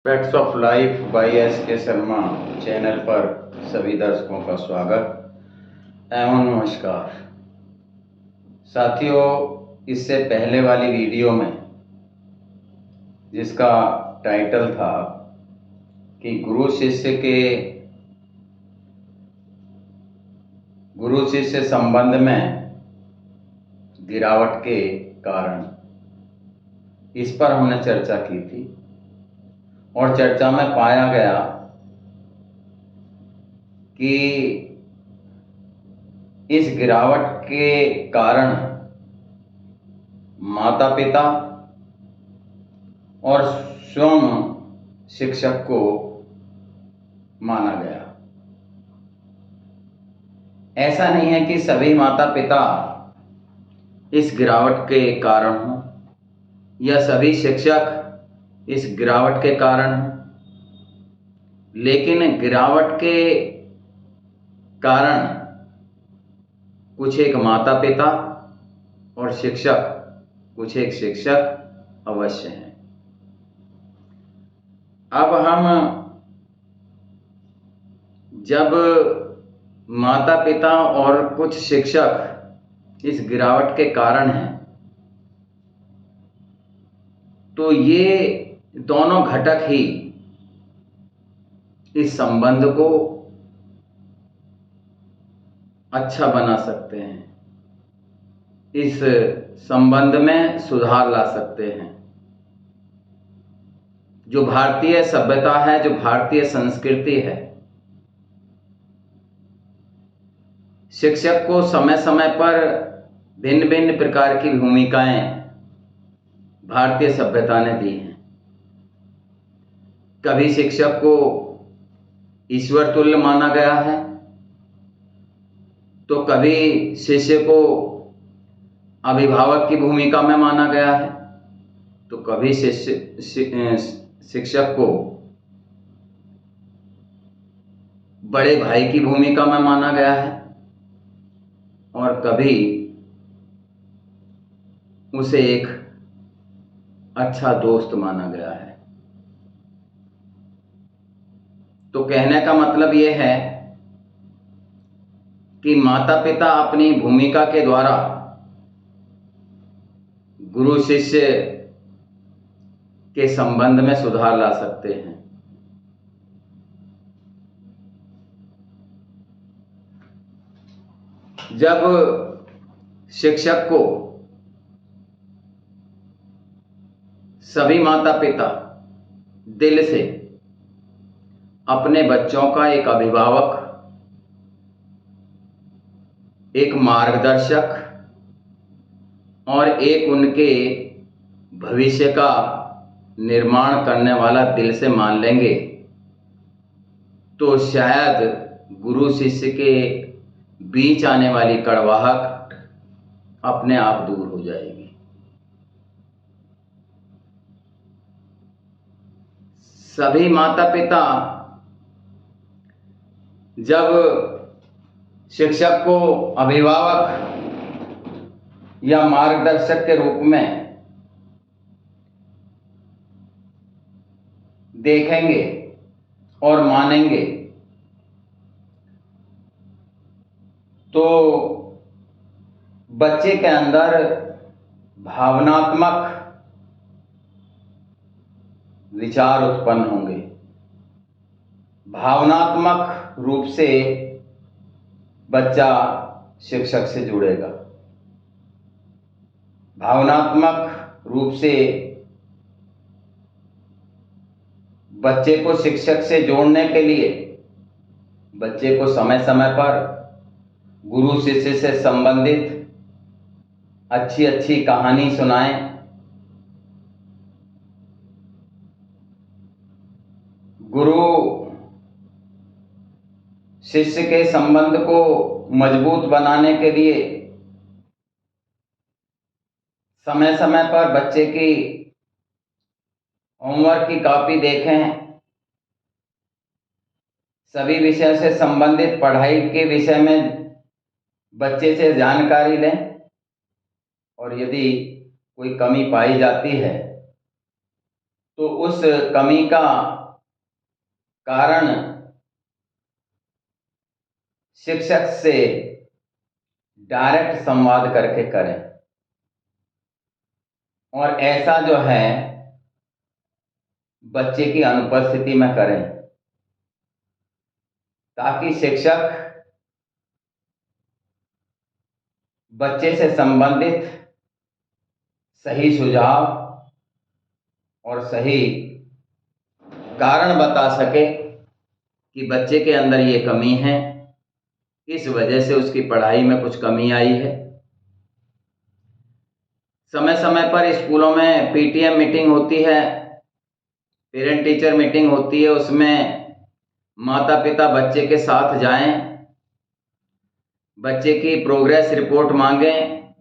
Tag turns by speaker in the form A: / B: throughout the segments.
A: Facts of life by S के Sharma channel पर सभी दर्शकों का स्वागत एवं नमस्कार। साथियों, इससे पहले वाली वीडियो में जिसका टाइटल था कि गुरु शिष्य संबंध में गिरावट के कारण, इस पर हमने चर्चा की थी और चर्चा में पाया गया कि इस गिरावट के कारण माता पिता और स्वयं शिक्षक को माना गया। ऐसा नहीं है कि सभी माता पिता इस गिरावट के कारण हों या सभी शिक्षक इस गिरावट के कारण हों, लेकिन गिरावट के कारण कुछ एक माता पिता और कुछ एक शिक्षक अवश्य हैं। अब हम जब माता पिता और कुछ शिक्षक इस गिरावट के कारण हैं, तो ये दोनों घटक ही इस संबंध को अच्छा बना सकते हैं, इस संबंध में सुधार ला सकते हैं। जो भारतीय सभ्यता है, जो भारतीय संस्कृति है, शिक्षक को समय समय पर भिन्न भिन्न प्रकार की भूमिकाएं भारतीय सभ्यता ने दी हैं। कभी शिक्षक को ईश्वर तुल्य माना गया है, तो कभी शिष्य को अभिभावक की भूमिका में माना गया है, तो कभी शिक्षक को बड़े भाई की भूमिका में माना गया है और कभी उसे एक अच्छा दोस्त माना गया है। तो कहने का मतलब यह है कि माता पिता अपनी भूमिका के द्वारा गुरु शिष्य के संबंध में सुधार ला सकते हैं। जब शिक्षक को सभी माता पिता दिल से अपने बच्चों का एक अभिभावक, एक मार्गदर्शक और एक उनके भविष्य का निर्माण करने वाला दिल से मान लेंगे, तो शायद गुरु शिष्य के बीच आने वाली कड़वाहट अपने आप दूर हो जाएगी। सभी माता पिता जब शिक्षक को अभिभावक या मार्गदर्शक के रूप में देखेंगे और मानेंगे, तो बच्चे के अंदर भावनात्मक विचार उत्पन्न होंगे। भावनात्मक रूप से बच्चा शिक्षक से जुड़ेगा। भावनात्मक रूप से बच्चे को शिक्षक से जोड़ने के लिए बच्चे को समय समय पर गुरु शिष्य से संबंधित अच्छी अच्छी कहानी सुनाएं। गुरु शिष्य के संबंध को मजबूत बनाने के लिए समय समय पर बच्चे की होमवर्क की कॉपी देखें, सभी विषय से संबंधित पढ़ाई के विषय में बच्चे से जानकारी लें और यदि कोई कमी पाई जाती है तो उस कमी का कारण शिक्षक से डायरेक्ट संवाद करके करें, और ऐसा जो है बच्चे की अनुपस्थिति में करें, ताकि शिक्षक बच्चे से संबंधित सही सुझाव और सही कारण बता सके कि बच्चे के अंदर ये कमी है, इस वजह से उसकी पढ़ाई में कुछ कमी आई है। समय समय पर स्कूलों में पीटीएम मीटिंग होती है, पेरेंट टीचर मीटिंग होती है, उसमें माता पिता बच्चे के साथ जाएं, बच्चे की प्रोग्रेस रिपोर्ट मांगें,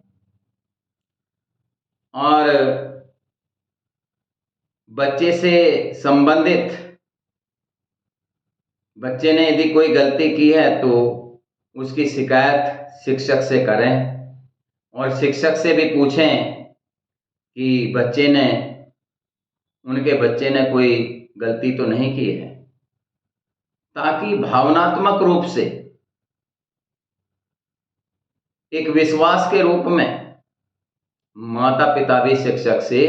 A: और बच्चे से संबंधित बच्चे ने यदि कोई गलती की है तो उसकी शिकायत शिक्षक से करें, और शिक्षक से भी पूछें कि उनके बच्चे ने कोई गलती तो नहीं की है, ताकि भावनात्मक रूप से एक विश्वास के रूप में माता पिता भी शिक्षक से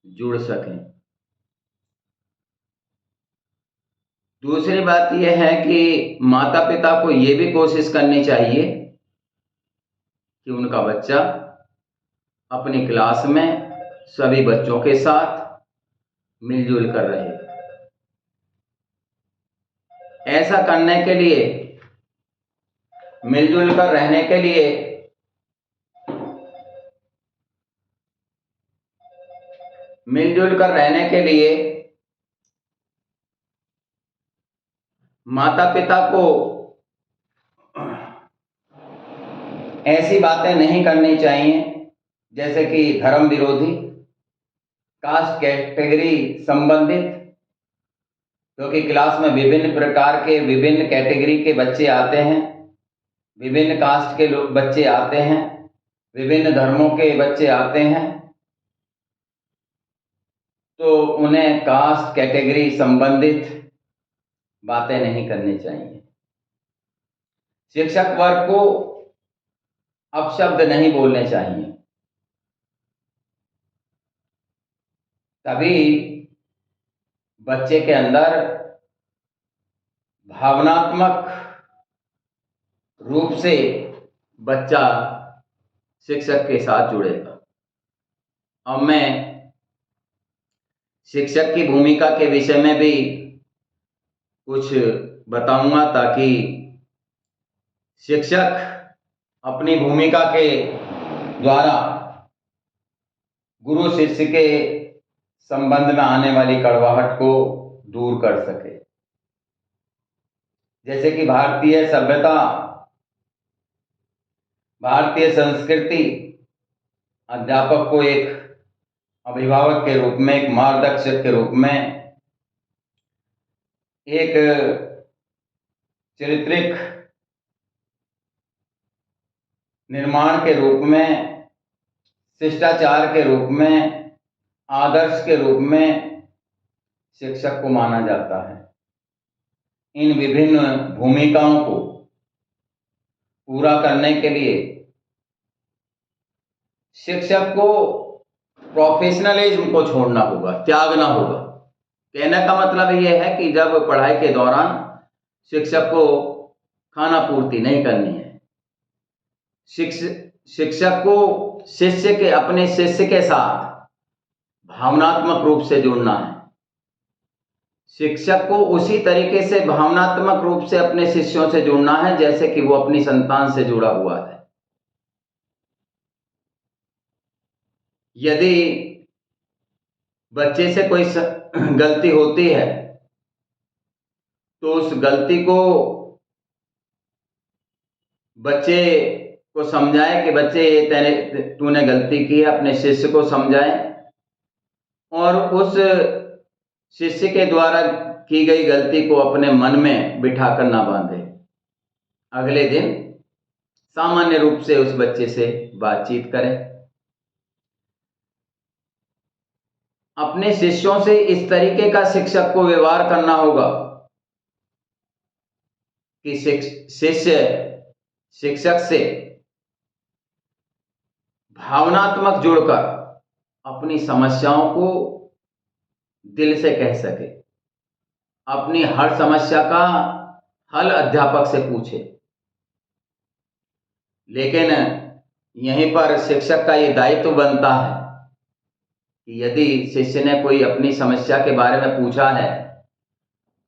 A: जुड़ सकें। दूसरी बात यह है कि माता पिता को ये भी कोशिश करनी चाहिए कि उनका बच्चा अपनी क्लास में सभी बच्चों के साथ मिलजुल कर रहे। ऐसा करने के लिए, मिलजुल कर रहने के लिए माता पिता को ऐसी बातें नहीं करनी चाहिए जैसे कि धर्म विरोधी, कास्ट कैटेगरी संबंधित, क्योंकि क्लास में विभिन्न प्रकार के, विभिन्न कैटेगरी के बच्चे आते हैं, विभिन्न कास्ट के लोग बच्चे आते हैं, विभिन्न धर्मों के बच्चे आते हैं, तो उन्हें कास्ट कैटेगरी संबंधित बातें नहीं करनी चाहिए। शिक्षक वर्ग को अपशब्द नहीं बोलने चाहिए, तभी बच्चे के अंदर भावनात्मक रूप से बच्चा शिक्षक के साथ जुड़ेगा। अब मैं शिक्षक की भूमिका के विषय में भी कुछ बताऊंगा, ताकि शिक्षक अपनी भूमिका के द्वारा गुरु शिष्य के संबंध में आने वाली कड़वाहट को दूर कर सके। जैसे कि भारतीय सभ्यता, भारतीय संस्कृति अध्यापक को एक अभिभावक के रूप में, एक मार्गदर्शक के रूप में, एक चारित्रिक निर्माण के रूप में, शिष्टाचार के रूप में, आदर्श के रूप में शिक्षक को माना जाता है। इन विभिन्न भूमिकाओं को पूरा करने के लिए शिक्षक को प्रोफेशनलिज्म को छोड़ना होगा, त्यागना होगा। कहने का मतलब यह है कि जब पढ़ाई के दौरान शिक्षक को खाना पूर्ति नहीं करनी है, शिक्षक को अपने शिष्य के साथ भावनात्मक रूप से जुड़ना है। शिक्षक को उसी तरीके से भावनात्मक रूप से अपने शिष्यों से जुड़ना है जैसे कि वो अपनी संतान से जुड़ा हुआ है। यदि बच्चे से कोई गलती होती है तो उस गलती को बच्चे को समझाए कि बच्चे तूने गलती की है, अपने शिष्य को समझाए, और उस शिष्य के द्वारा की गई गलती को अपने मन में बिठाकर ना बांधे। अगले दिन सामान्य रूप से उस बच्चे से बातचीत करें। अपने शिष्यों से इस तरीके का शिक्षक को व्यवहार करना होगा कि शिष्य शिक्षक से भावनात्मक जुड़कर अपनी समस्याओं को दिल से कह सके, अपनी हर समस्या का हल अध्यापक से पूछे। लेकिन यहीं पर शिक्षक का ये दायित्व बनता है कि यदि शिष्य ने कोई अपनी समस्या के बारे में पूछा है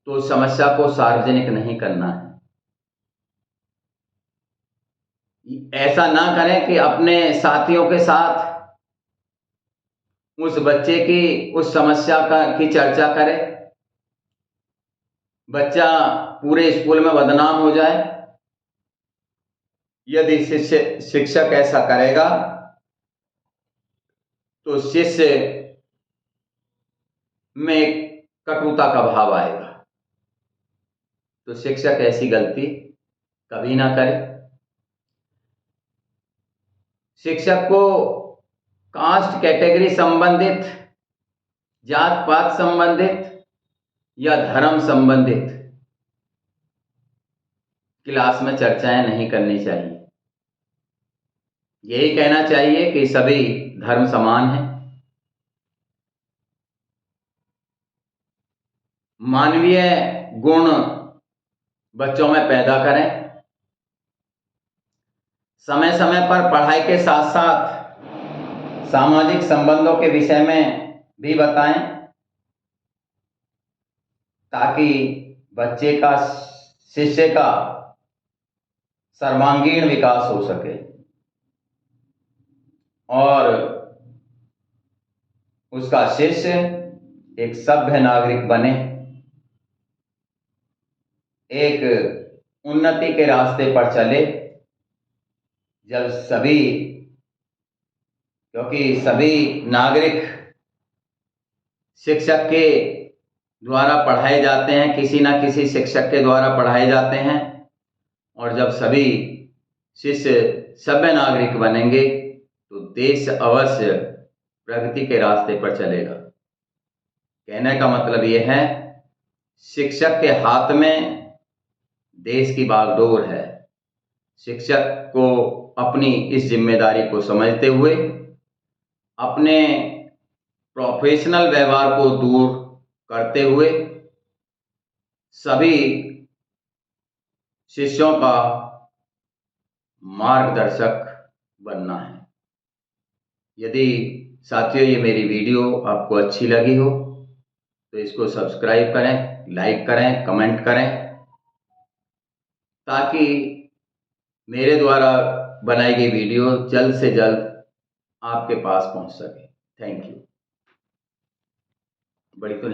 A: तो उस समस्या को सार्वजनिक नहीं करना है। ऐसा ना करें कि अपने साथियों के साथ उस बच्चे की उस समस्या की चर्चा करें, बच्चा पूरे स्कूल में बदनाम हो जाए। यदि शिक्षक ऐसा करेगा तो शिष्य में कटुता का भाव आएगा। तो शिक्षक ऐसी गलती कभी ना करे। शिक्षक को कास्ट कैटेगरी संबंधित, जात पात संबंधित या धर्म संबंधित क्लास में चर्चाएं नहीं करनी चाहिए। यही कहना चाहिए कि सभी धर्म समान हैं। मानवीय गुण बच्चों में पैदा करें। समय समय पर पढ़ाई के साथ साथ सामाजिक संबंधों के विषय में भी बताएं ताकि बच्चे का, शिष्य का सर्वांगीण विकास हो सके और उसका शिष्य एक सभ्य नागरिक बने, एक उन्नति के रास्ते पर चले। जब क्योंकि सभी नागरिक शिक्षक के द्वारा पढ़ाए जाते हैं, किसी न किसी शिक्षक के द्वारा पढ़ाए जाते हैं, और जब सभी शिष्य सभ्य नागरिक बनेंगे तो देश अवश्य प्रगति के रास्ते पर चलेगा। कहने का मतलब यह है, शिक्षक के हाथ में देश की बागडोर है। शिक्षक को अपनी इस जिम्मेदारी को समझते हुए अपने प्रोफेशनल व्यवहार को दूर करते हुए सभी शिष्यों का मार्गदर्शक बनना है। यदि साथियों ये मेरी वीडियो आपको अच्छी लगी हो तो इसको सब्सक्राइब करें, लाइक करें, कमेंट करें ताकि मेरे द्वारा बनाई गई वीडियो जल्द से जल्द आपके पास पहुंच सके। Thank you. बड़ी तो नहीं